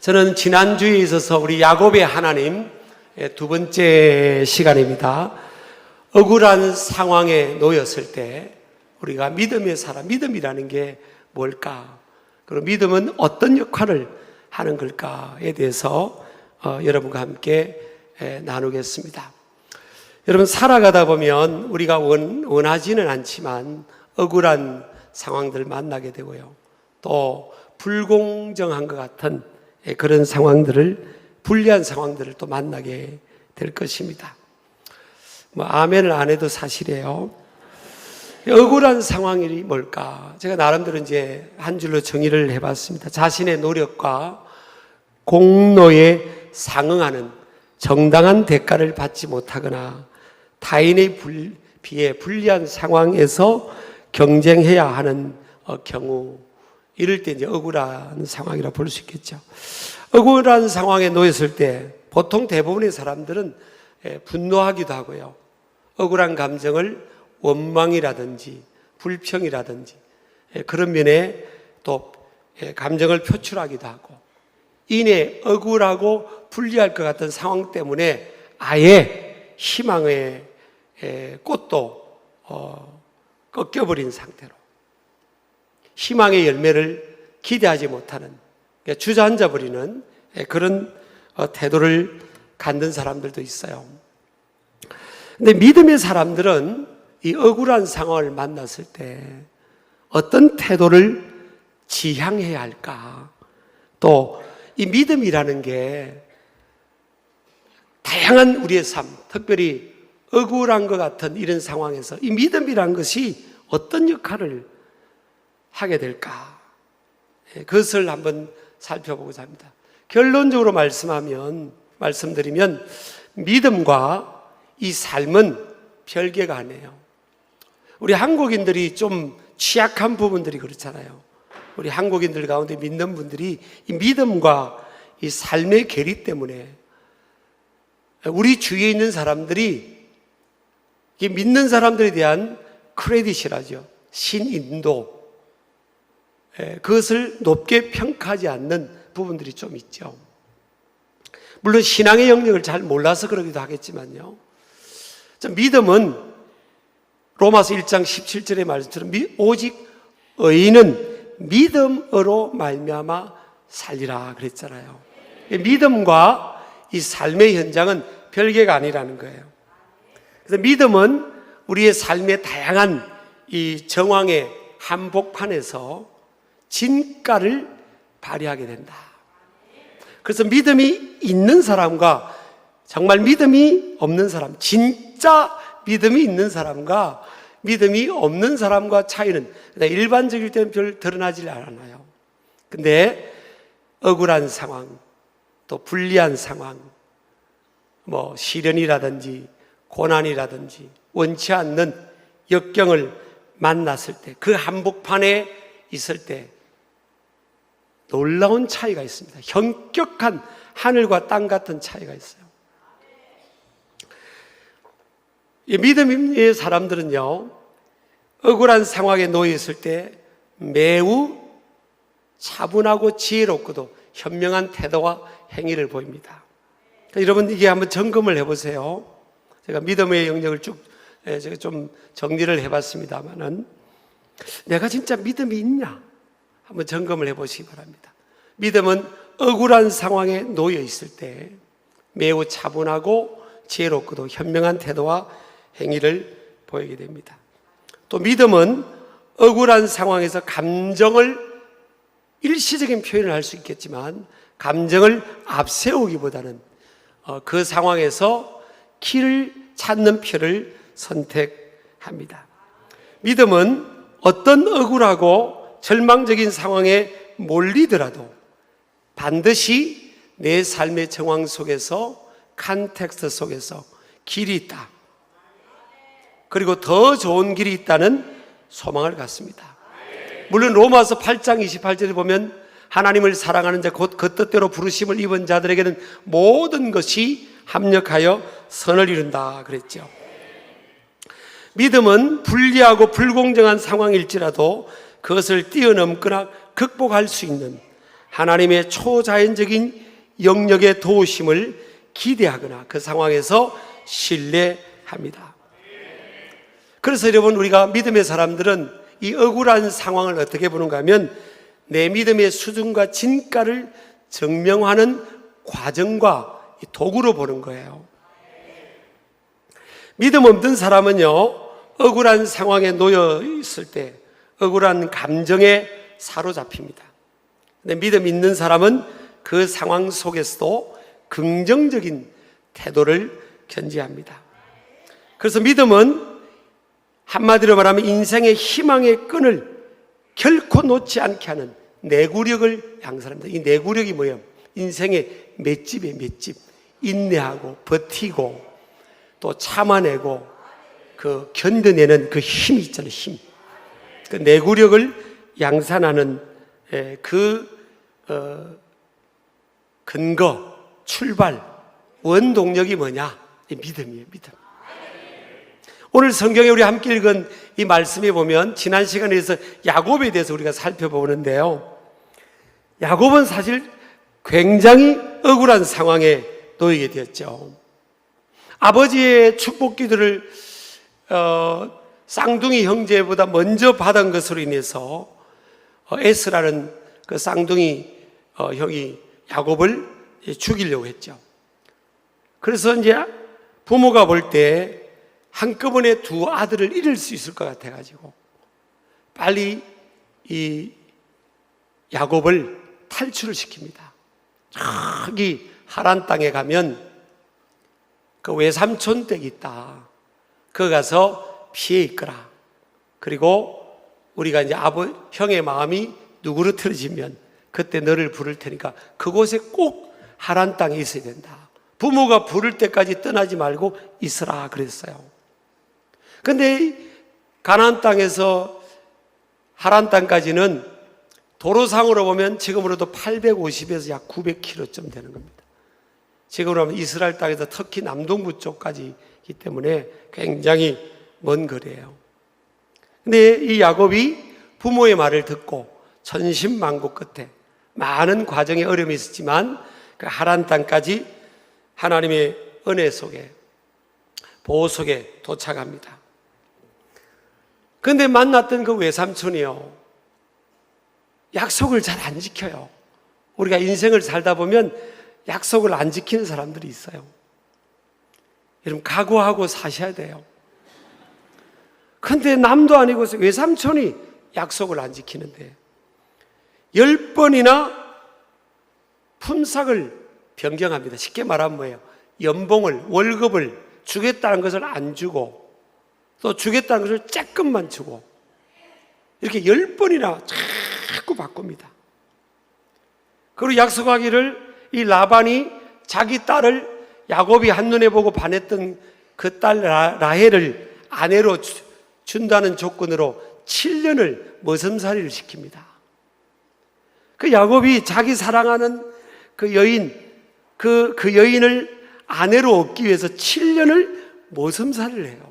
저는 지난주에 있어서 우리 야곱의 하나님 두 번째 시간입니다. 억울한 상황에 놓였을 때 우리가 믿음의 사람, 믿음이라는 게 뭘까? 그리고 믿음은 어떤 역할을 하는 걸까에 대해서 여러분과 함께 나누겠습니다. 여러분, 살아가다 보면 우리가 원하지는 않지만 억울한 상황들을 만나게 되고요, 또 불공정한 것 같은 그런 상황들을, 불리한 상황들을 또 만나게 될 것입니다. 아멘을 안 해도 사실이에요. 억울한 상황이 뭘까? 제가 나름대로 이제 한 줄로 정의를 해봤습니다. 자신의 노력과 공로에 상응하는 정당한 대가를 받지 못하거나 타인에 비해 불리한 상황에서 경쟁해야 하는 경우, 이럴 때 이제 억울한 상황이라 볼 수 있겠죠. 억울한 상황에 놓였을 때 보통 대부분의 사람들은 분노하기도 하고요, 억울한 감정을 원망이라든지 불평이라든지 그런 면에 또 감정을 표출하기도 하고, 이내 억울하고 불리할 것 같은 상황 때문에 아예 희망의 꽃도 꺾여버린 상태로 희망의 열매를 기대하지 못하는, 주저앉아 버리는 그런 태도를 갖는 사람들도 있어요. 근데 믿음의 사람들은 이 억울한 상황을 만났을 때 어떤 태도를 지향해야 할까? 또 이 믿음이라는 게 다양한 우리의 삶, 특별히 억울한 것 같은 이런 상황에서 이 믿음이라는 것이 어떤 역할을 하게 될까? 그것을 한번 살펴보고자 합니다. 결론적으로 말씀드리면 믿음과 이 삶은 별개가 아니에요. 우리 한국인들이 좀 취약한 부분들이 그렇잖아요. 우리 한국인들 가운데 믿는 분들이 이 믿음과 이 삶의 괴리 때문에 우리 주위에 있는 사람들이 이 믿는 사람들에 대한 크레딧이라죠, 신인도, 그것을 높게 평가하지 않는 부분들이 좀 있죠. 물론 신앙의 영역을 잘 몰라서 그러기도 하겠지만요, 믿음은 로마서 1장 17절의 말씀처럼 오직 의인은 믿음으로 말미암아 살리라 그랬잖아요. 믿음과 이 삶의 현장은 별개가 아니라는 거예요. 그래서 믿음은 우리의 삶의 다양한 이 정황의 한복판에서 진가를 발휘하게 된다. 그래서 믿음이 있는 사람과 정말 믿음이 없는 사람, 진짜 믿음이 있는 사람과 믿음이 없는 사람과 차이는 일반적일 때는 별 드러나지 않아요. 근데 억울한 상황, 또 불리한 상황, 시련이라든지 고난이라든지 원치 않는 역경을 만났을 때, 그 한복판에 있을 때 놀라운 차이가 있습니다. 현격한 하늘과 땅 같은 차이가 있어요. 이 믿음의 사람들은요, 억울한 상황에 놓여 있을 때 매우 차분하고 지혜롭고도 현명한 태도와 행위를 보입니다. 여러분, 이게 한번 점검을 해보세요. 제가 믿음의 영역을 제가 좀 정리를 해봤습니다만은, 내가 진짜 믿음이 있냐? 한번 점검을 해보시기 바랍니다. 믿음은 억울한 상황에 놓여 있을 때 매우 차분하고 지혜롭고도 현명한 태도와 행위를 보이게 됩니다. 또 믿음은 억울한 상황에서 감정을, 일시적인 표현을 할 수 있겠지만 감정을 앞세우기보다는 그 상황에서 길을 찾는 표를 선택합니다. 믿음은 어떤 억울하고 절망적인 상황에 몰리더라도 반드시 내 삶의 정황 속에서, 컨텍스트 속에서 길이 있다, 그리고 더 좋은 길이 있다는 소망을 갖습니다. 물론 로마서 8장 28절에 보면 하나님을 사랑하는 자 곧 그 뜻대로 부르심을 입은 자들에게는 모든 것이 합력하여 선을 이룬다 그랬죠. 믿음은 불리하고 불공정한 상황일지라도 그것을 뛰어넘거나 극복할 수 있는 하나님의 초자연적인 영역의 도우심을 기대하거나 그 상황에서 신뢰합니다. 그래서 여러분, 우리가 믿음의 사람들은 이 억울한 상황을 어떻게 보는가 하면 내 믿음의 수준과 진가를 증명하는 과정과 도구로 보는 거예요. 믿음 없는 사람은요, 억울한 상황에 놓여 있을 때 억울한 감정에 사로잡힙니다. 근데 믿음 있는 사람은 그 상황 속에서도 긍정적인 태도를 견지합니다. 그래서 믿음은 한마디로 말하면 인생의 희망의 끈을 결코 놓지 않게 하는 내구력을 양산합니다. 이 내구력이 뭐예요? 인생의 맷집이에요, 맷집. 인내하고 버티고 또 참아내고 그 견뎌내는 그 힘이 있잖아요, 힘. 그 내구력을 양산하는 근거, 출발, 원동력이 뭐냐? 이 믿음이에요, 믿음. 오늘 성경에 우리 함께 읽은 이 말씀에 보면 지난 시간에서 야곱에 대해서 우리가 살펴보는데요. 야곱은 사실 굉장히 억울한 상황에 놓이게 되었죠. 아버지의 축복 기도를 쌍둥이 형제보다 먼저 받은 것으로 인해서 에스라는 그 쌍둥이 형이 야곱을 죽이려고 했죠. 그래서 이제 부모가 볼 때 한꺼번에 두 아들을 잃을 수 있을 것 같아가지고 빨리 이 야곱을 탈출을 시킵니다. 저기 하란 땅에 가면 그 외삼촌 댁이 있다. 거기 가서 피해 있거라. 그리고 우리가 이제 형의 마음이 누그러뜨려지면 그때 너를 부를 테니까 그곳에 꼭 하란 땅에 있어야 된다. 부모가 부를 때까지 떠나지 말고 있으라 그랬어요. 근데 가나안 땅에서 하란 땅까지는 도로상으로 보면 지금으로도 850에서 약 900km쯤 되는 겁니다. 지금으로 하면 이스라엘 땅에서 터키 남동부 쪽까지이기 때문에 굉장히 먼 거리예요. 근데 이 야곱이 부모의 말을 듣고 천신만고 끝에 많은 과정에 어려움이 있었지만 그 하란 땅까지 하나님의 은혜 속에 보호 속에 도착합니다. 그런데 만났던 그 외삼촌이요, 약속을 잘 안 지켜요. 우리가 인생을 살다 보면 약속을 안 지키는 사람들이 있어요. 여러분, 각오하고 사셔야 돼요. 근데 남도 아니고 외삼촌이 약속을 안 지키는데 10번이나 품삯을 변경합니다. 쉽게 말하면 뭐예요? 연봉을, 월급을 주겠다는 것을 안 주고 또 주겠다는 것을 조금만 주고 이렇게 10번이나 자꾸 바꿉니다. 그리고 약속하기를 이 라반이 자기 딸을 야곱이 한눈에 보고 반했던 그 딸 라헬을 아내로 준다는 조건으로 7년을 머슴살이를 시킵니다. 그 야곱이 자기 사랑하는 그 여인, 그 여인을 아내로 얻기 위해서 7년을 머슴살이를 해요.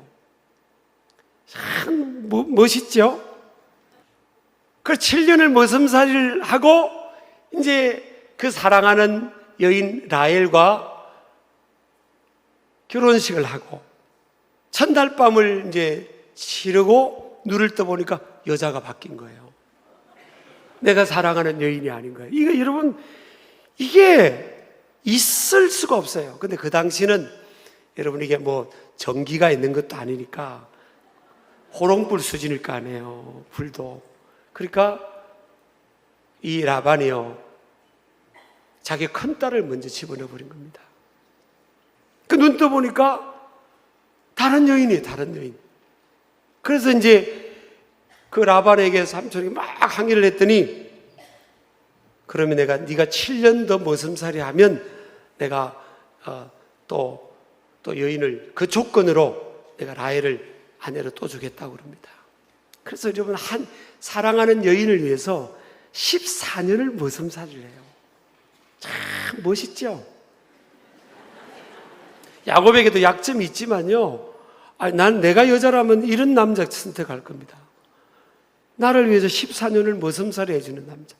참 멋있죠? 그 7년을 머슴살이를 하고 이제 그 사랑하는 여인 라헬과 결혼식을 하고 첫날밤을 이제 치르고 눈을 떠보니까 여자가 바뀐 거예요. 내가 사랑하는 여인이 아닌 거예요. 이거 여러분, 이게 있을 수가 없어요. 근데 그 당시는 여러분 이게 뭐 전기가 있는 것도 아니니까 호롱불 수준일 거 아니에요. 불도. 그러니까 이 라반이요, 자기 큰딸을 먼저 집어넣어 버린 겁니다. 그 눈 떠보니까 다른 여인이에요, 다른 여인. 그래서 이제 그 라반에게 삼촌이 막 항의를 했더니, 그러면 네가 7년 더 머슴살이 하면 내가 또 여인을 그 조건으로 내가 라헬을 아내로 또 주겠다고 그럽니다. 그래서 여러분, 사랑하는 여인을 위해서 14년을 머슴살이를 해요. 참 멋있죠? 야곱에게도 약점이 있지만요, 난 내가 여자라면 이런 남자 선택할 겁니다. 나를 위해서 14년을 머슴살이 해주는 남자.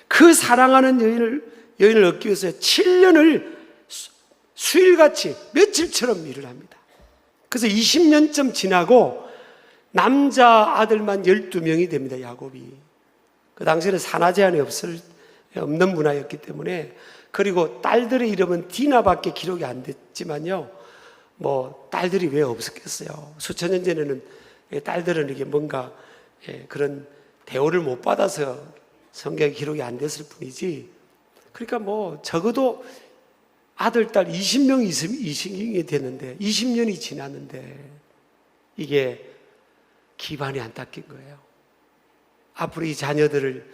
그 사랑하는 여인을 얻기 위해서 7년을 수일같이 며칠처럼 일을 합니다. 그래서 20년쯤 지나고 남자 아들만 12명이 됩니다. 야곱이. 그 당시에는 산하 제한이 없는 문화였기 때문에. 그리고 딸들의 이름은 디나밖에 기록이 안 됐지만요, 뭐 딸들이 왜 없었겠어요. 수천 년 전에는 딸들은 이게 뭔가 그런 대우를 못 받아서 성경에 기록이 안 됐을 뿐이지, 그러니까 뭐 적어도 아들, 딸 20명이 됐는데 20년이 지났는데 이게 기반이 안 닦인 거예요. 앞으로 이 자녀들을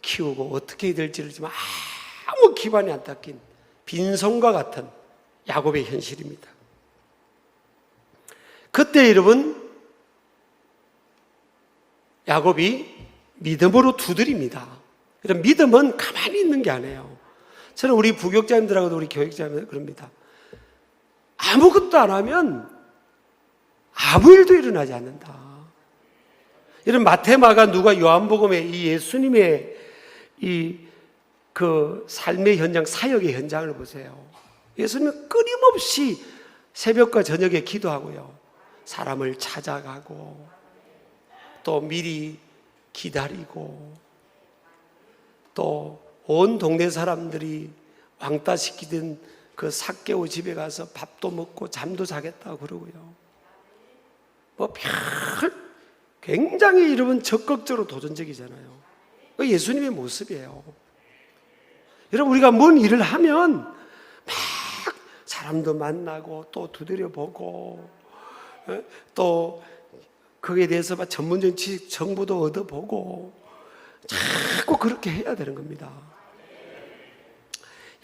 키우고 어떻게 해야 될지를 지금 아무 기반이 안 닦인 빈손과 같은 야곱의 현실입니다. 그때 여러분, 야곱이 믿음으로 두드립니다. 이런 믿음은 가만히 있는 게 아니에요. 저는 우리 부교육자님들하고도 우리 교육자님들 그럽니다. 아무것도 안 하면 아무 일도 일어나지 않는다. 이런 마태마가 누가 요한복음의 이 예수님의 그 삶의 현장, 사역의 현장을 보세요. 예수님은 끊임없이 새벽과 저녁에 기도하고요, 사람을 찾아가고 또 미리 기다리고 또 온 동네 사람들이 왕따시키던 그 삭개오 집에 가서 밥도 먹고 잠도 자겠다고 그러고요. 뭐 굉장히 여러분 적극적으로 도전적이잖아요. 예수님의 모습이에요. 여러분, 우리가 뭔 일을 하면 막 사람도 만나고 또 두드려보고 또 거기에 대해서 막 전문적인 지식 정보도 얻어보고 자꾸 그렇게 해야 되는 겁니다.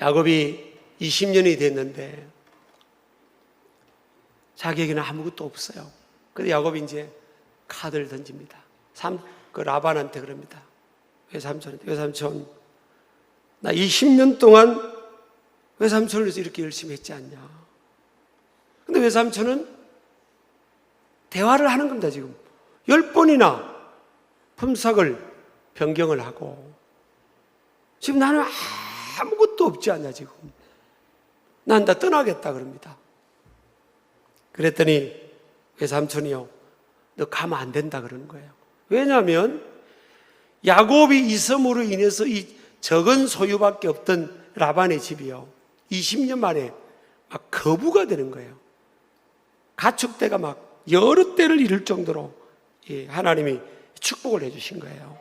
야곱이 20년이 됐는데 자기에게는 아무것도 없어요. 그래서 야곱이 이제 카드를 던집니다. 그 라반한테 그럽니다. 외삼촌, 나 20년 동안 외삼촌을 위해서 이렇게 열심히 했지 않냐. 근데 외삼촌은 대화를 하는 겁니다. 지금 10번이나 품삯을 변경을 하고, 지금 나는 아무것도 없지 않냐. 지금 난 다 떠나겠다 그럽니다. 그랬더니 외삼촌이요, 너 가면 안 된다 그러는 거예요. 왜냐하면 야곱이 이 섬으로 인해서 이 적은 소유밖에 없던 라반의 집이요, 20년 만에 막 거부가 되는 거예요. 가축대가 막 여러 대를 이룰 정도로 하나님이 축복을 해주신 거예요.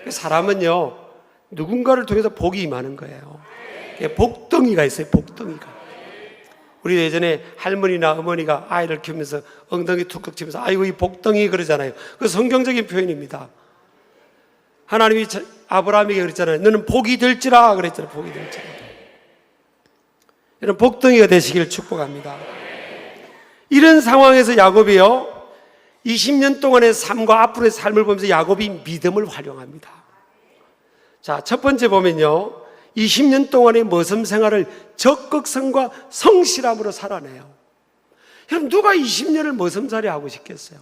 사람은요, 누군가를 통해서 복이 임하는 거예요. 복덩이가 있어요. 복덩이가. 우리 예전에 할머니나 어머니가 아이를 키우면서 엉덩이 툭툭 치면서 아이고 이 복덩이 그러잖아요. 그 성경적인 표현입니다. 하나님이 아브라함에게 그랬잖아요. 너는 복이 될지라 그랬잖아요. 복이 될지라. 이런 복덩이가 되시기를 축복합니다. 이런 상황에서 야곱이요, 20년 동안의 삶과 앞으로의 삶을 보면서 야곱이 믿음을 활용합니다. 자, 첫 번째 보면요, 20년 동안의 머슴 생활을 적극성과 성실함으로 살아내요. 여러분, 누가 20년을 머슴살이 하고 싶겠어요?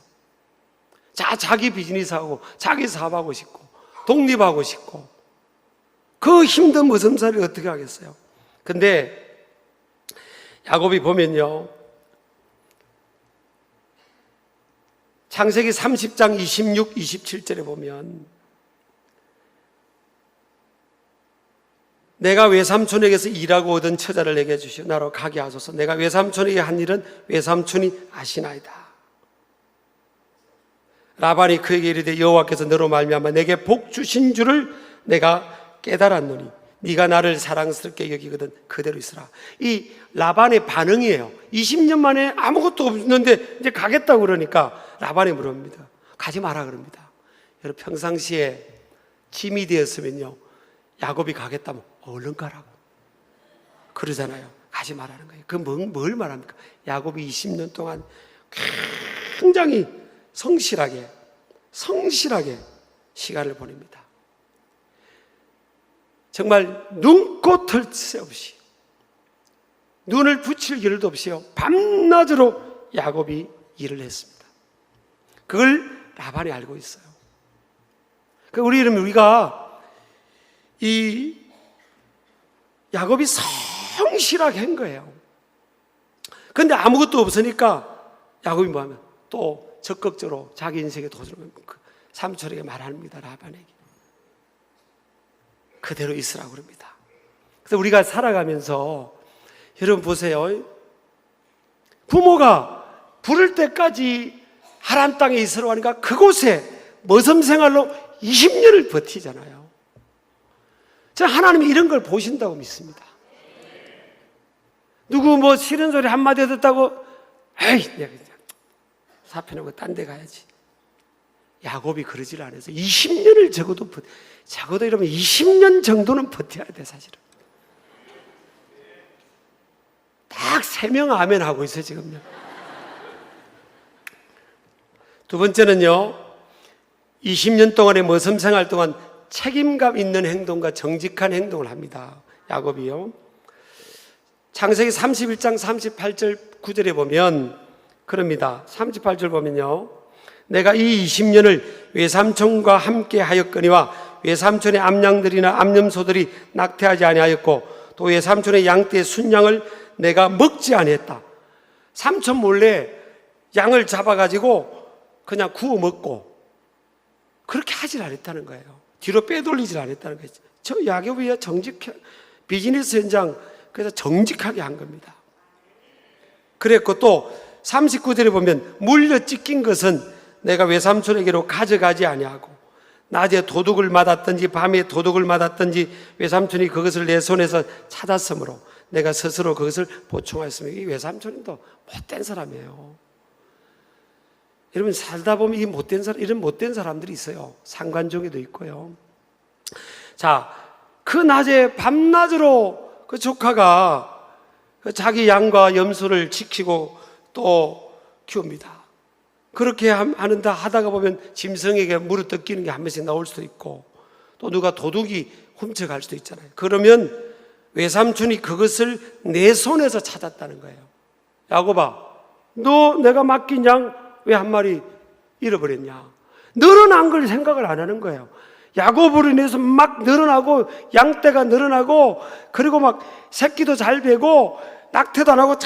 자기 비즈니스하고 자기 사업하고 싶고 독립하고 싶고 그 힘든 머슴살이 어떻게 하겠어요? 근데 야곱이 보면요, 창세기 30장 26, 27절에 보면 내가 외삼촌에게서 일하고 얻은 처자를 내게 주시오. 나로 가게 하소서. 내가 외삼촌에게 한 일은 외삼촌이 아시나이다. 라반이 그에게 이르되 여호와께서 너로 말미암아 내게 복 주신 줄을 내가 깨달았노니 네가 나를 사랑스럽게 여기거든 그대로 있으라. 이 라반의 반응이에요. 20년 만에 아무것도 없는데 이제 가겠다고 그러니까 라반이 물어봅니다. 가지 마라 그럽니다. 여러분, 평상시에 짐이 되었으면요, 야곱이 가겠다면 얼른 가라고 그러잖아요. 가지 말라는 거예요. 그 뭘 말합니까? 야곱이 20년 동안 굉장히 성실하게 시간을 보냅니다. 정말 눈코 털 새 없이 눈을 붙일 겨를도 없이요, 밤낮으로 야곱이 일을 했습니다. 그걸 라반이 알고 있어요. 우리가 이 야곱이 성실하게 한 거예요. 근데 아무것도 없으니까 야곱이 뭐하면 또 적극적으로 자기 인생에 도전을 삼촌에게 말합니다. 라반에게 그대로 있으라고 그럽니다. 그래서 우리가 살아가면서 여러분 보세요. 부모가 부를 때까지 하람 땅에 있으라고 하니까 그곳에 머슴 생활로 20년을 버티잖아요. 저는 하나님이 이런 걸 보신다고 믿습니다. 누구 뭐 싫은 소리 한마디 듣다고 에이 내가 사표내고 딴 데 가야지. 야곱이 그러질 않아서 20년을 적어도 이러면 20년 정도는 버텨야 돼 사실은. 딱 3명 아멘 하고 있어요 지금요. 두 번째는요, 20년 동안의 머슴 생활 동안 책임감 있는 행동과 정직한 행동을 합니다. 야곱이요. 창세기 31장 38절 9절에 보면 그럽니다. 38절 보면요, 내가 이 20년을 외삼촌과 함께 하였거니와 외삼촌의 암양들이나 암염소들이 낙태하지 아니하였고 또 외삼촌의 양떼의 순양을 내가 먹지 아니했다. 삼촌 몰래 양을 잡아가지고 그냥 구워 먹고 그렇게 하질 않았다는 거예요. 뒤로 빼돌리질 않았다는 거예요. 저 야곱이 비즈니스 현장 그래서 정직하게 한 겁니다. 그랬고 또 39절에 보면 물려 찢긴 것은 내가 외삼촌에게로 가져가지 아니하고 낮에 도둑을 맞았든지 밤에 도둑을 맞았든지 외삼촌이 그것을 내 손에서 찾았으므로 내가 스스로 그것을 보충하였으며 이 외삼촌도 못된 사람이에요. 여러분 살다 보면 이런 못된 사람들이 있어요. 상관종에도 있고요. 자, 그 낮에 밤낮으로 그 조카가 자기 양과 염소를 지키고 또 키웁니다. 그렇게 하는다 하다가 보면 짐승에게 무릎 끼는 게 한 번씩 나올 수도 있고 또 누가 도둑이 훔쳐갈 수도 있잖아요. 그러면 외삼촌이 그것을 내 손에서 찾았다는 거예요. 야곱아, 너 내가 맡긴 양 왜 한 마리 잃어버렸냐? 늘어난 걸 생각을 안 하는 거예요. 야곱으로 인해서 막 늘어나고 양떼가 늘어나고 그리고 막 새끼도 잘 배고 낙태도 안 하고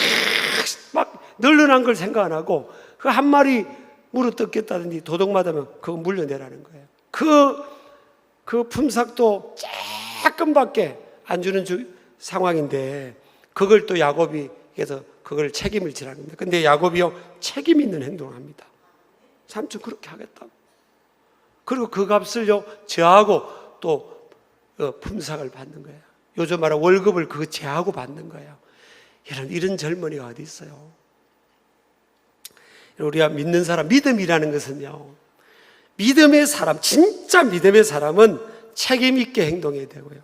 막 늘어난 걸 생각 안 하고 그 한 마리 무릎 뜯겠다든지 도둑 맞으면 그거 물려내라는 거예요. 그 품삯도 조금밖에 안 주는 상황인데 그걸 또 야곱이 그래서 그걸 책임을 지라는 겁니다. 근데 야곱이요 책임 있는 행동을 합니다. 삼촌 그렇게 하겠다고. 그리고 그 값을요 제하고 또 품삯을 받는 거예요. 요즘 말하는 월급을 그거 제하고 받는 거예요. 이런 젊은이가 어디 있어요? 우리가 믿는 사람, 믿음이라는 것은요, 믿음의 사람, 진짜 믿음의 사람은 책임 있게 행동해야 되고요.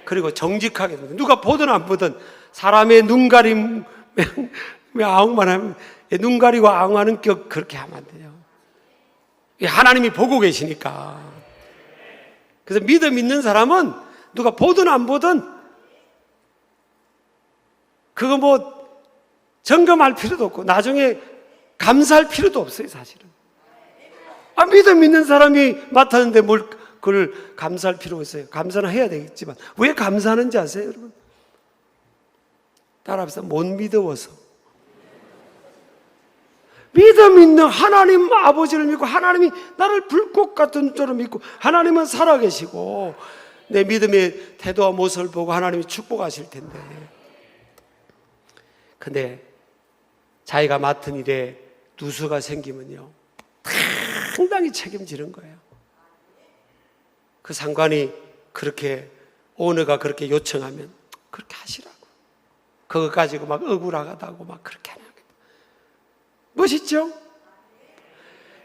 그리고 정직하게 됩니다. 누가 보든 안 보든 사람의 눈 가림, 아웅만 하면 눈 가리고 아웅하는 격 그렇게 하면 안 돼요. 하나님이 보고 계시니까. 그래서 믿음 있는 사람은 누가 보든 안 보든 그거 뭐 점검할 필요도 없고 나중에 감사할 필요도 없어요, 사실은. 믿음 있는 사람이 맡았는데 뭘 그걸 감사할 필요가 있어요. 감사는 해야 되겠지만 왜 감사하는지 아세요, 여러분? 따라합시다. 못 믿어서. 믿음 있는 하나님 아버지를 믿고 하나님이 나를 불꽃 같은 자로 믿고 하나님은 살아계시고 내 믿음의 태도와 모습을 보고 하나님이 축복하실 텐데 근데 자기가 맡은 일에 누수가 생기면요 상당히 책임지는 거예요. 그 상관이 그렇게 오너가 그렇게 요청하면 그렇게 하시라고. 그거 가지고 막 억울하다고 막 그렇게 하는 거예요. 멋있죠?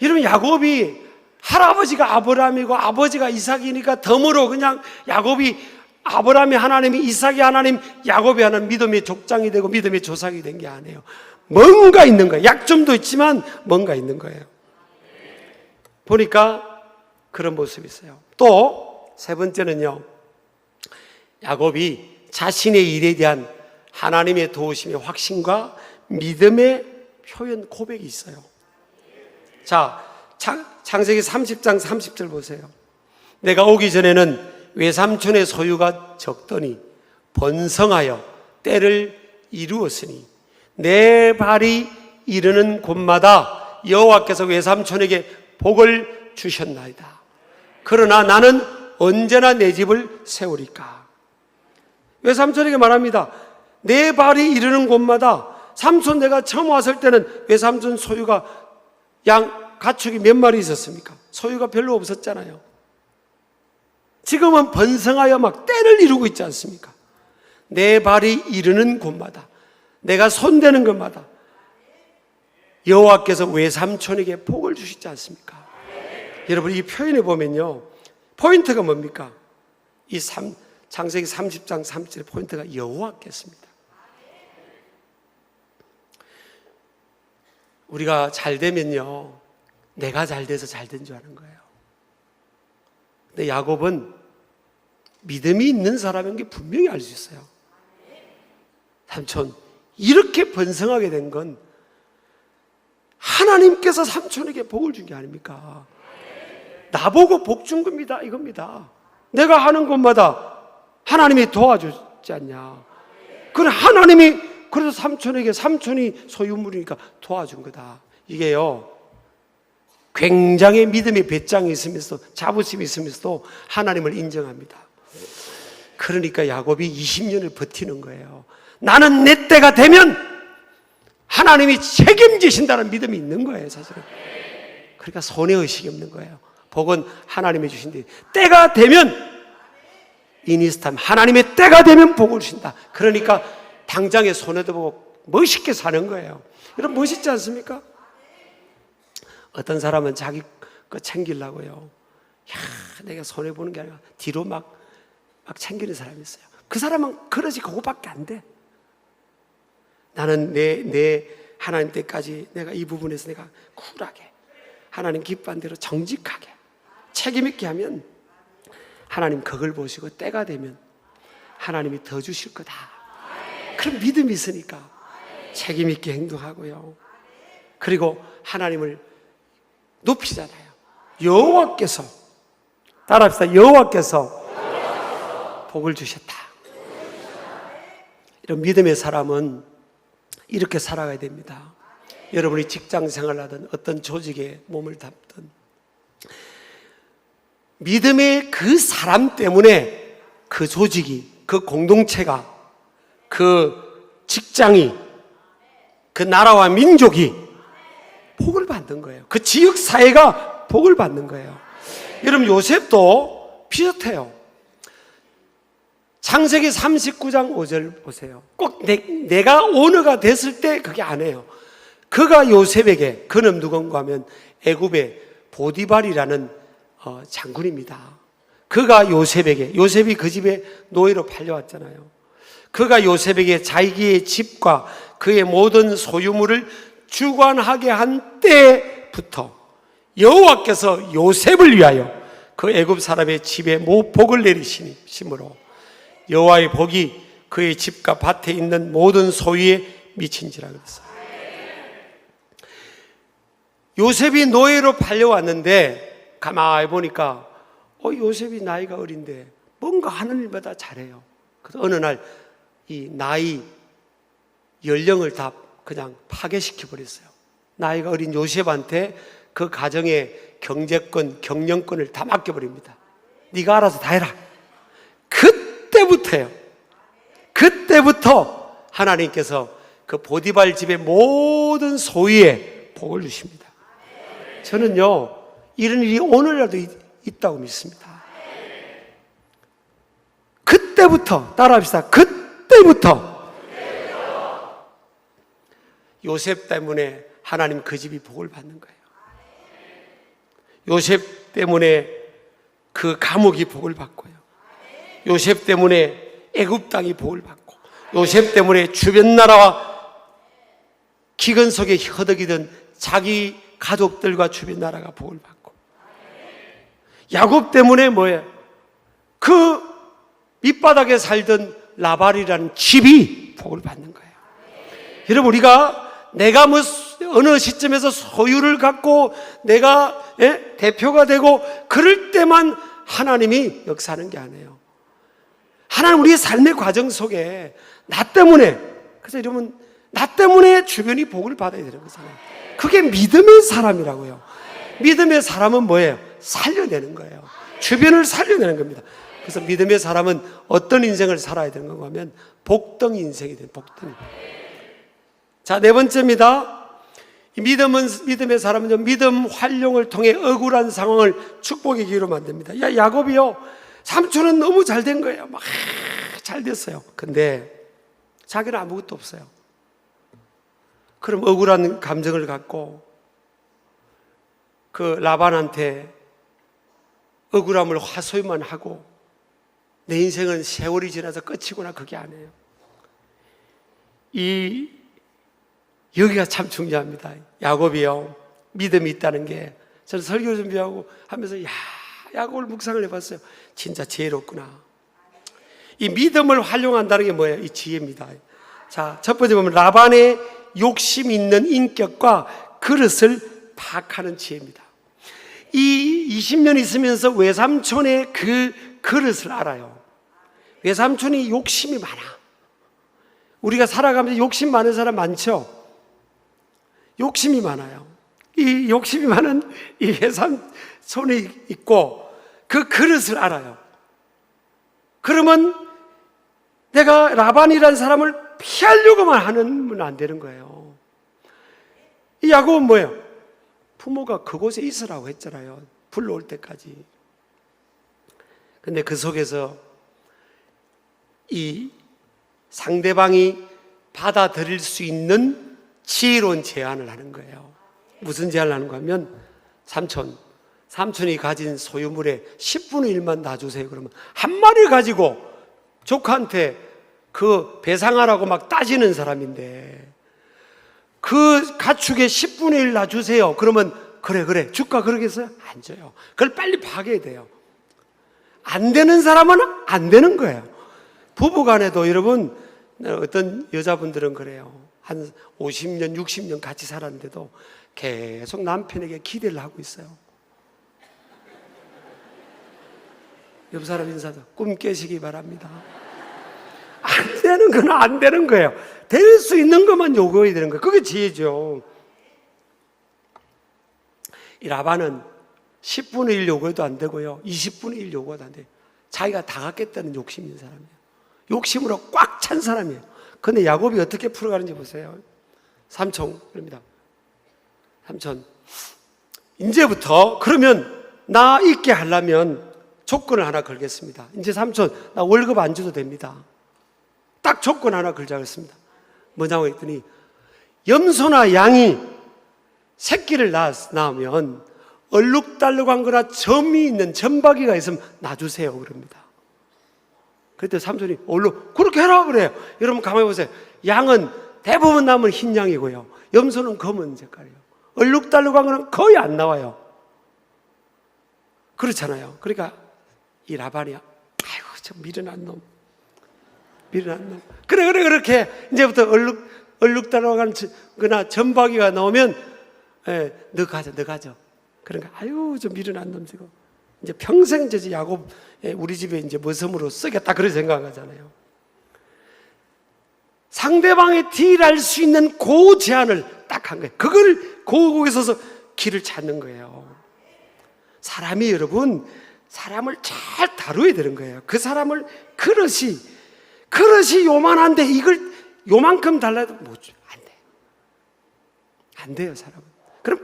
여러분 야곱이 할아버지가 아브라함이고 아버지가 이삭이니까 덤으로 그냥 야곱이 아브라함이 하나님이 이삭이 하나님 야곱이 하나님 믿음의 족장이 되고 믿음의 조상이 된 게 아니에요. 뭔가 있는 거예요. 약점도 있지만 뭔가 있는 거예요. 보니까 그런 모습이 있어요. 또 세 번째는요, 야곱이 자신의 일에 대한 하나님의 도우심의 확신과 믿음의 표현 고백이 있어요. 자, 창세기 30장 30절 보세요. 내가 오기 전에는 외삼촌의 소유가 적더니 번성하여 때를 이루었으니 내 발이 이르는 곳마다 여호와께서 외삼촌에게 복을 주셨나이다. 그러나 나는 언제나 내 집을 세우리까. 외삼촌에게 말합니다. 내 발이 이르는 곳마다, 삼촌 내가 처음 왔을 때는 외삼촌 소유가 가축이 몇 마리 있었습니까? 소유가 별로 없었잖아요. 지금은 번성하여 막 때를 이루고 있지 않습니까? 내 발이 이르는 곳마다, 내가 손대는 곳마다 여호와께서 외삼촌에게 복을 주시지 않습니까? 여러분, 이 표현에 보면요, 포인트가 뭡니까? 이 창세기 30장 30절의 포인트가 여호와께서입니다. 우리가 잘 되면요, 내가 잘 돼서 잘 된 줄 아는 거예요. 근데 야곱은 믿음이 있는 사람인 게 분명히 알 수 있어요. 삼촌, 이렇게 번성하게 된 건 하나님께서 삼촌에게 복을 준 게 아닙니까? 나보고 복 준 겁니다, 이겁니다. 내가 하는 것마다 하나님이 도와주지 않냐. 그래, 하나님이 그래서 삼촌에게, 삼촌이 소유물이니까 도와준 거다. 이게요, 굉장히 믿음의 배짱이 있으면서 자부심이 있으면서도 하나님을 인정합니다. 그러니까 야곱이 20년을 버티는 거예요. 나는 내 때가 되면 하나님이 책임지신다는 믿음이 있는 거예요, 사실은. 그러니까 손해의식이 없는 거예요. 복은 하나님이 주신데, 때가 되면 이니스탐, 하나님의 때가 되면 복을 주신다. 그러니까 당장에 손해도 보고 멋있게 사는 거예요. 여러분, 멋있지 않습니까? 어떤 사람은 자기 거 챙기려고요, 내가 손해보는 게 아니라 뒤로 막 챙기는 사람이 있어요. 그 사람은 그러지 그거밖에 안 돼. 나는 내 하나님 때까지 내가 이 부분에서 내가 쿨하게, 하나님 기뻐한 대로 정직하게 책임 있게 하면 하나님 그걸 보시고 때가 되면 하나님이 더 주실 거다. 그런 믿음이 있으니까 책임 있게 행동하고요. 그리고 하나님을 높이잖아요. 여호와께서, 따라합시다. 여호와께서 복을 주셨다. 이런 믿음의 사람은 이렇게 살아가야 됩니다. 여러분이 직장 생활하든 어떤 조직에 몸을 담든 믿음의 그 사람 때문에 그 조직이, 그 공동체가, 그 직장이, 그 나라와 민족이 복을 받는 거예요. 그 지역 사회가 복을 받는 거예요. 여러분, 요셉도 비슷해요. 창세기 39장 5절 보세요. 꼭 내가 오너가 됐을 때 그게 아니에요. 그가 요셉에게, 그는 누군가 하면 애굽의 보디발이라는 장군입니다. 그가 요셉에게, 요셉이 그 집에 노예로 팔려왔잖아요. 그가 요셉에게 자기의 집과 그의 모든 소유물을 주관하게 한 때부터 여호와께서 요셉을 위하여 그 애굽 사람의 집에 복을 내리심으로 여호와의 복이 그의 집과 밭에 있는 모든 소유에 미친지라 그랬어요. 요셉이 노예로 팔려왔는데 가만히 보니까 요셉이 나이가 어린데 뭔가 하는 일마다 잘해요. 그래서 어느 날 이 나이 연령을 다 그냥 파괴시켜 버렸어요. 나이가 어린 요셉한테 그 가정의 경제권, 경영권을 다 맡겨버립니다. 네가 알아서 다 해라. 그때부터 하나님께서 그 보디발 집의 모든 소유에 복을 주십니다. 저는요, 이런 일이 오늘날도 있다고 믿습니다. 그때부터, 따라합시다. 그때부터 요셉 때문에 하나님 그 집이 복을 받는 거예요. 요셉 때문에 그 감옥이 복을 받고요. 요셉 때문에 애굽 땅이 복을 받고, 요셉 때문에 주변 나라와 기근 속에 허덕이던 자기 가족들과 주변 나라가 복을 받고, 야곱 때문에 뭐예요? 그 밑바닥에 살던 라발이라는 집이 복을 받는 거예요. 여러분, 내가 어느 시점에서 소유를 갖고 내가 대표가 되고 그럴 때만 하나님이 역사하는 게 아니에요. 하나님 우리의 삶의 과정 속에 나 때문에, 그래서 여러분 나 때문에 주변이 복을 받아야 되는 거잖아요. 그게 믿음의 사람이라고요. 믿음의 사람은 뭐예요? 살려내는 거예요. 주변을 살려내는 겁니다. 그래서 믿음의 사람은 어떤 인생을 살아야 되는 건가 하면 복덩이 인생이 돼요. 복덩이. 자, 네 번째입니다. 믿음의 사람은 믿음 활용을 통해 억울한 상황을 축복의 기회로 만듭니다. 야곱이요, 삼촌은 너무 잘 된 거예요. 막 잘 됐어요. 근데 자기는 아무것도 없어요. 그럼 억울한 감정을 갖고 그 라반한테 억울함을 화소연만 하고 내 인생은 세월이 지나서 끝이구나, 그게 아니에요. 여기가 참 중요합니다. 야곱이요, 믿음이 있다는 게, 저는 설교 준비하고 하면서 야곱을 묵상을 해봤어요. 진짜 지혜롭구나. 이 믿음을 활용한다는 게 뭐예요? 이 지혜입니다. 자, 첫 번째 보면 라반의 욕심 있는 인격과 그릇을 파악하는 지혜입니다. 이 20년 있으면서 외삼촌의 그 그릇을 알아요. 외삼촌이 욕심이 많아. 우리가 살아가면서 욕심 많은 사람 많죠? 욕심이 많아요. 이 욕심이 많은 이 외삼촌이 있고 그 그릇을 알아요. 그러면 내가 라반이라는 사람을 피하려고만 하면 안 되는 거예요. 이 야곱은 뭐예요? 부모가 그곳에 있으라고 했잖아요. 불러올 때까지. 근데 그 속에서 이 상대방이 받아들일 수 있는 지혜로운 제안을 하는 거예요. 무슨 제안을 하는가 하면, 삼촌이 가진 소유물의 10분의 1만 놔주세요. 그러면 한 마리 가지고 조카한테 그 배상하라고 막 따지는 사람인데, 그 가축의 10분의 1 놔주세요. 그러면 그래 줄까 그러겠어요? 안 줘요. 그걸 빨리 파괴해야 돼요. 안 되는 사람은 안 되는 거예요. 부부간에도 여러분, 어떤 여자분들은 그래요. 한 50년 60년 같이 살았는데도 계속 남편에게 기대를 하고 있어요. 옆 사람 인사도 꿈 깨시기 바랍니다. 안 되는 건 안 되는 거예요. 될 수 있는 것만 요구해야 되는 거예요. 그게 지혜죠. 이 라반은 10분의 1 요구해도 안 되고요, 20분의 1 요구해도 안 돼요. 자기가 다 갖겠다는 욕심 있는 사람이에요. 욕심으로 꽉 찬 사람이에요. 근데 야곱이 어떻게 풀어가는지 보세요. 삼촌, 그럽니다. 삼촌, 이제부터 그러면 나 있게 하려면 조건을 하나 걸겠습니다. 이제 삼촌, 나 월급 안 줘도 됩니다. 딱 조건 하나 걸자고 했습니다. 뭐냐고 했더니, 염소나 양이 새끼를 낳으면 얼룩달룩한 거나 점이 있는 점박이가 있으면 놔주세요, 그럽니다. 그때 삼손이 그렇게 해라 그래요. 여러분 가만히 보세요. 양은 대부분 남은 흰 양이고요, 염소는 검은 색깔이에요. 얼룩달룩한 거는 거의 안 나와요. 그렇잖아요. 그러니까 이 라반이, 아이고 저 미련한 놈. 그래 그렇게 이제부터 얼룩달룩한 거나 점박이가 나오면, 너 가져. 그러니까 아유 저 미련한 놈 지금 이제 평생 저 야곱 우리 집에 이제 머슴으로 쓰겠다, 그런 생각하잖아요. 상대방의 딜할 수 있는 그 제안을 딱 한 거예요. 그걸 거기에 서서 길을 찾는 거예요. 사람이, 여러분, 사람을 잘 다루어야 되는 거예요. 그 사람을 그릇이 요만한데 이걸 요만큼 달라도 못 줘. 안 돼요, 사람은. 그럼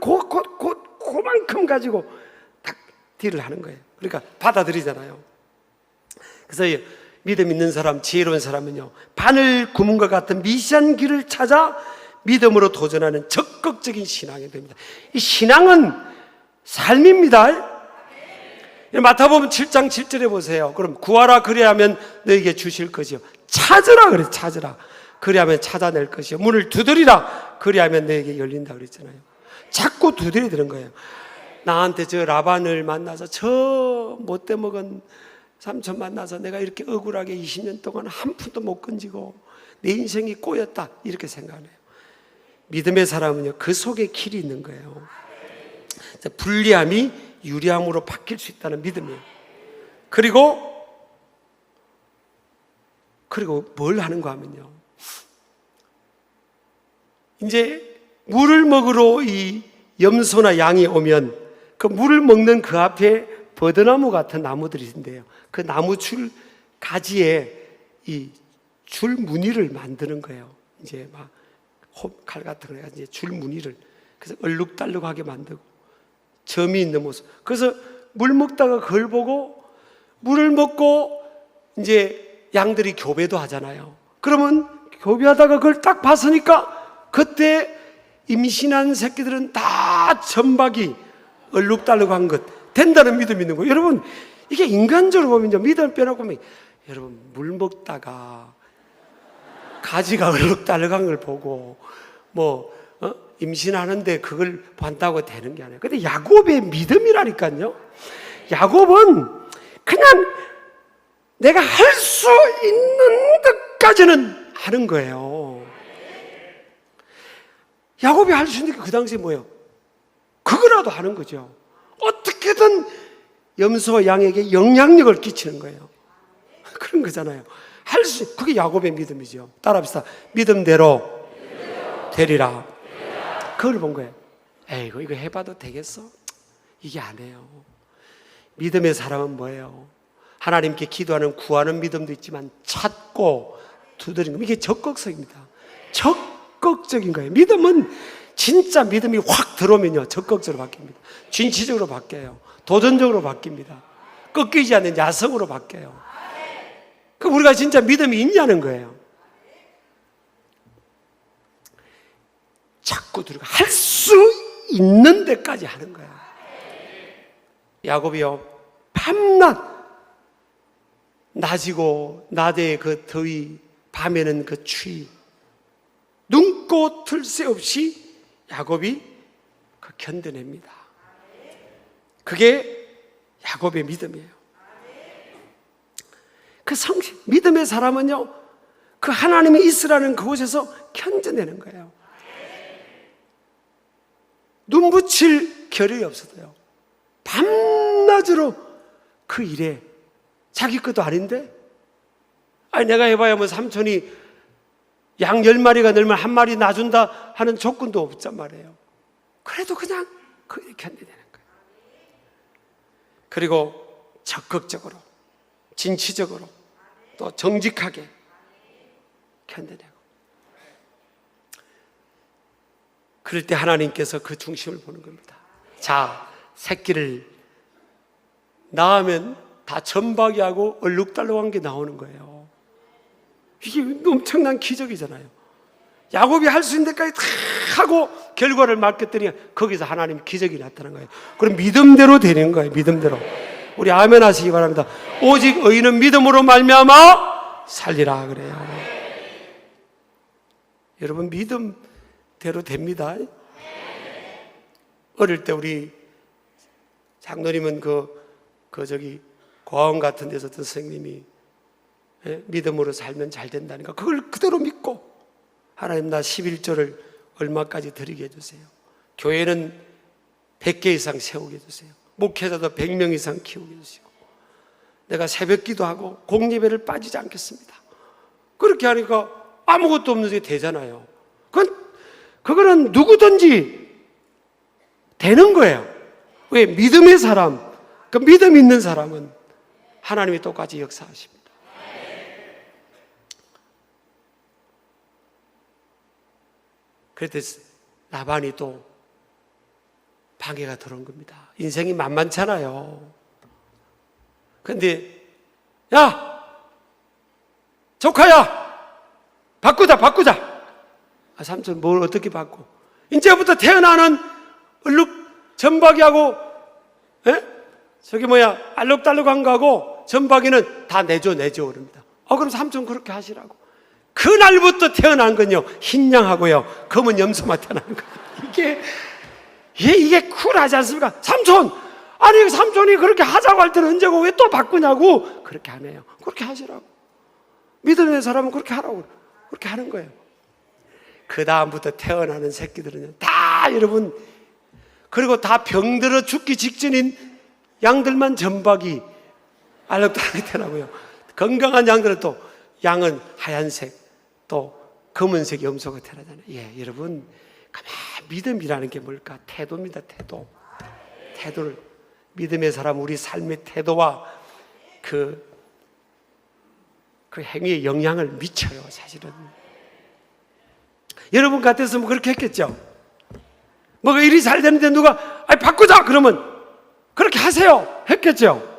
그만큼 가지고 딱 딜을 하는 거예요. 그러니까 받아들이잖아요. 그래서 믿음 있는 사람, 지혜로운 사람은요, 바늘 구문 것 같은 미시한 길을 찾아 믿음으로 도전하는 적극적인 신앙이 됩니다. 이 신앙은 삶입니다. 마태복음 7장 7절에 보세요. 그럼 구하라 그리하면 너에게 주실 것이요, 찾으라 그래, 찾으라 그리하면 찾아낼 것이요, 문을 두드리라 그리하면 너에게 열린다 그랬잖아요. 자꾸 두드려야 되는 거예요. 나한테 저 라반을 만나서, 저 못돼 먹은 삼촌 만나서 내가 이렇게 억울하게 20년 동안 한 푼도 못 건지고 내 인생이 꼬였다, 이렇게 생각해요. 믿음의 사람은요, 그 속에 길이 있는 거예요. 불리함이 유리함으로 바뀔 수 있다는 믿음이에요. 그리고 뭘 하는가 하면요, 이제 물을 먹으러 이 염소나 양이 오면 그 물을 먹는 그 앞에 버드나무 같은 나무들이 있는데요, 그 나무 줄 가지에 이 줄 무늬를 만드는 거예요. 이제 막 칼 같은 거 해가지고 이제 줄 무늬를, 그래서 얼룩달룩하게 만들고 점이 있는 모습. 그래서 물 먹다가 그걸 보고 물을 먹고 이제 양들이 교배도 하잖아요. 그러면 교배하다가 그걸 딱 봤으니까 그때 임신한 새끼들은 다 점박이 얼룩달룩한 것 된다는 믿음이 있는 거예요. 여러분, 이게 인간적으로 보면요, 믿음을 빼놓고 보면, 여러분, 물 먹다가 가지가 얼룩달룩한 걸 보고 임신하는데 그걸 본다고 되는 게 아니에요. 근데 야곱의 믿음이라니까요. 야곱은 그냥 내가 할 수 있는 것까지는 하는 거예요. 야곱이 할 수 있는 게 그 당시에 뭐예요? 그거라도 하는 거죠. 어떻게든 염소와 양에게 영향력을 끼치는 거예요. 그런 거잖아요. 그게 야곱의 믿음이죠. 따라합시다. 믿음대로 되리라. 그걸 본 거예요. 에이, 이거 해봐도 되겠어? 이게 안 해요. 믿음의 사람은 뭐예요? 하나님께 기도하는, 구하는 믿음도 있지만 찾고 두드리는 거, 이게 적극적입니다. 적극적인 거예요. 믿음은 진짜 믿음이 확 들어오면요, 적극적으로 바뀝니다. 진취적으로 바뀌어요. 도전적으로 바뀝니다. 꺾이지 않는 야성으로 바뀌어요. 그럼 우리가 진짜 믿음이 있냐는 거예요. 자꾸 들어가 할 수 있는 데까지 하는 거예요. 야곱이요, 밤낮, 낮이고 낮에 그 더위, 밤에는 그 추위, 눈꽃 틀 새 없이 야곱이 그 견뎌냅니다. 그게 야곱의 믿음이에요. 그 성실, 믿음의 사람은요, 그 하나님이 있으라는 그곳에서 견뎌내는 거예요. 눈 붙일 겨를이 없어도요, 밤낮으로 그 일에, 자기 것도 아닌데, 아니 내가 해봐야 뭐 삼촌이 양 10마리가 늘면 한 마리 놔준다 하는 조건도 없단 말이에요. 그래도 그냥 그 일을 견뎌내는 거예요. 그리고 적극적으로, 진취적으로, 또 정직하게 견뎌내고, 그럴 때 하나님께서 그 중심을 보는 겁니다. 자, 새끼를 낳으면 다 점박이하고 얼룩달룩한 게 나오는 거예요. 이게 엄청난 기적이잖아요. 야곱이 할 수 있는 데까지 다 하고 결과를 맡겼더니 거기서 하나님 기적이 나타난 거예요. 그럼 믿음대로 되는 거예요. 믿음대로. 우리 아멘 하시기 바랍니다. 오직 의인은 믿음으로 말미암아 살리라 그래요. 여러분, 믿음대로 됩니다. 어릴 때 우리 장로님은 고아원 같은 데서 어떤 선생님이 믿음으로 살면 잘 된다니까 그걸 그대로 믿고, 하나님 나 11조를 얼마까지 드리게 해주세요. 교회는 100개 이상 세우게 해주세요. 목회자도 100명 이상 키우게 해주시고, 내가 새벽 기도하고 공예배를 빠지지 않겠습니다. 그렇게 하니까 아무것도 없는 게 되잖아요. 그거는 누구든지 되는 거예요. 왜? 믿음의 사람, 그 믿음 있는 사람은 하나님이 똑같이 역사하십니다. 그랬더니 라반이 또 방해가 들어온 겁니다. 인생이 만만찮아요. 그런데 야, 조카야, 바꾸자. 삼촌 뭘 어떻게 바꿔? 이제부터 태어나는 점박이하고 알록달록한 거하고 점박이는 다 내줘 그럽니다. 그럼 삼촌 그렇게 하시라고. 그날부터 태어난 건요, 흰 양하고요, 검은 염소만 태어나는 거예요. 이게 쿨하지 않습니까? 삼촌! 아니, 삼촌이 그렇게 하자고 할 때는 언제고 왜 또 바꾸냐고. 그렇게 안 해요. 그렇게 하시라고. 믿음의 사람은 그렇게 하라고. 그렇게 하는 거예요. 그 다음부터 태어나는 새끼들은요, 다 여러분, 그리고 다 병들어 죽기 직전인 양들만 점박이, 알록달록하게 태어나고요. 건강한 양들은 또 양은 하얀색, 또 검은색 염소가 태어나잖아요. 예, 여러분, 가만 믿음이라는 게 뭘까? 태도입니다. 태도를, 믿음의 사람, 우리 삶의 태도와 그 행위에 영향을 미쳐요, 사실은. 여러분 같았으면 그렇게 했겠죠? 뭐가 일이 잘 되는데 누가, 바꾸자! 그러면 그렇게 하세요! 했겠죠?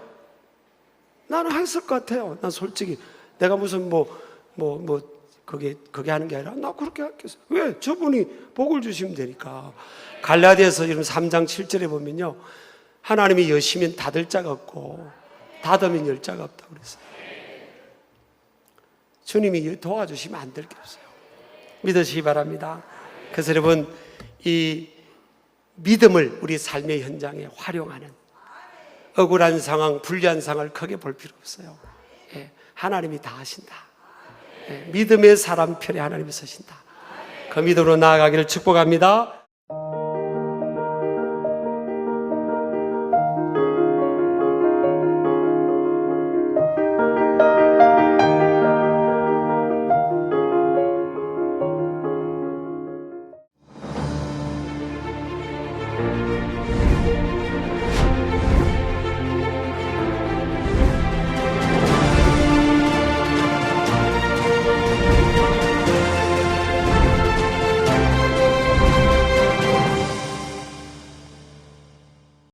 나는 했을 것 같아요. 난 솔직히. 내가 무슨 그게 하는 게 아니라, 나 그렇게 했겠어. 왜? 저분이 복을 주시면 되니까. 갈라디아서 3장 7절에 보면요. 하나님이 여시면 닫을 자가 없고, 닫으면 열 자가 없다고 그랬어요. 주님이 도와주시면 안 될 게 없어요. 믿으시기 바랍니다. 그래서 여러분, 이 믿음을 우리 삶의 현장에 활용하는, 억울한 상황, 불리한 상황을 크게 볼 필요 없어요. 예, 하나님이 다 하신다. 예, 믿음의 사람 편에 하나님이 서신다. 그 믿음으로 나아가기를 축복합니다.